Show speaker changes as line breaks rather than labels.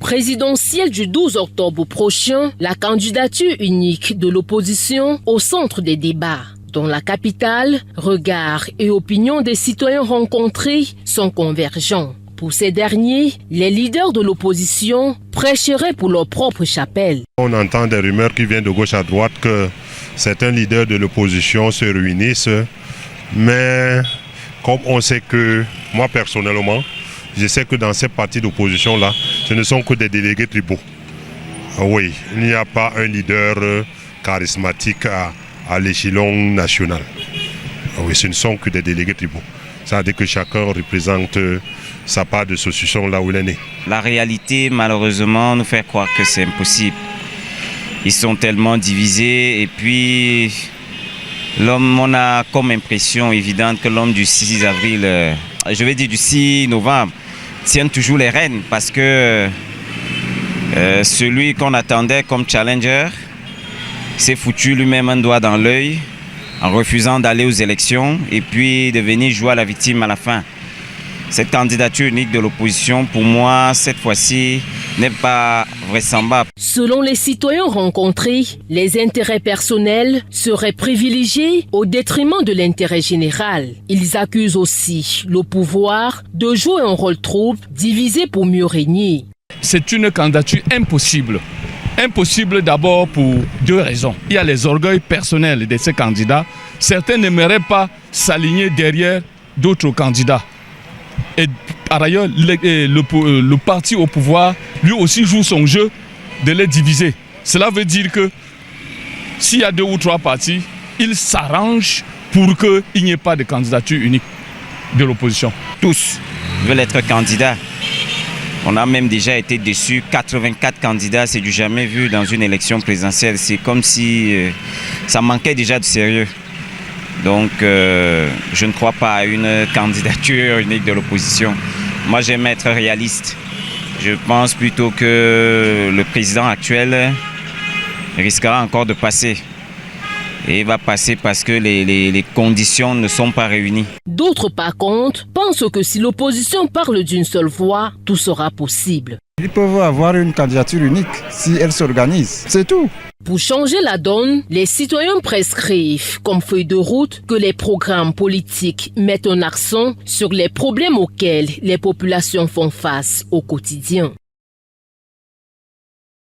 présidentielle du 12 octobre prochain, la candidature unique de l'opposition au centre des débats. Dans la capitale, regards et opinions des citoyens rencontrés sont convergents. Pour ces derniers, les leaders de l'opposition prêcheraient pour leur propre chapelle.
On entend des rumeurs qui viennent de gauche à droite que certains leaders de l'opposition se réunissent, mais comme on sait que, moi personnellement, je sais que dans ces partis d'opposition-là, ce ne sont que des délégués tribaux. Oui, il n'y a pas un leader charismatique à l'échelon national. Oui, ce ne sont que des délégués tribaux. Ça veut dire que chacun représente sa part de saucisson là où il est né.
La réalité, malheureusement, nous fait croire que c'est impossible. Ils sont tellement divisés et puis l'homme, on a comme impression évidente que l'homme du 6 avril, je vais dire du 6 novembre, tient toujours les rênes parce que celui qu'on attendait comme challenger s'est foutu lui-même un doigt dans l'œil en refusant d'aller aux élections et puis de venir jouer à la victime à la fin. Cette candidature unique de l'opposition, pour moi, cette fois-ci, n'est pas vraisemblable.
Selon les citoyens rencontrés, les intérêts personnels seraient privilégiés au détriment de l'intérêt général. Ils accusent aussi le pouvoir de jouer un rôle trouble, divisé pour mieux régner.
C'est une candidature impossible. Impossible d'abord pour deux raisons. Il y a les orgueils personnels de ces candidats. Certains n'aimeraient pas s'aligner derrière d'autres candidats. Et par ailleurs, le parti au pouvoir, lui aussi joue son jeu de les diviser. Cela veut dire que s'il y a deux ou trois partis, ils s'arrangent pour qu'il n'y ait pas de candidature unique de l'opposition.
Tous veulent être candidats. On a même déjà été déçus. 84 candidats, c'est du jamais vu dans une élection présidentielle. C'est comme si ça manquait déjà de sérieux. Donc, je ne crois pas à une candidature unique de l'opposition. Moi, j'aime être réaliste. Je pense plutôt que le président actuel risquera encore de passer. Et il va passer parce que les conditions ne sont pas réunies.
D'autres, par contre, pensent que si l'opposition parle d'une seule voix, tout sera possible.
Ils peuvent avoir une candidature unique si elle s'organise, c'est tout.
Pour changer la donne, les citoyens prescrivent comme feuille de route que les programmes politiques mettent un accent sur les problèmes auxquels les populations font face au quotidien.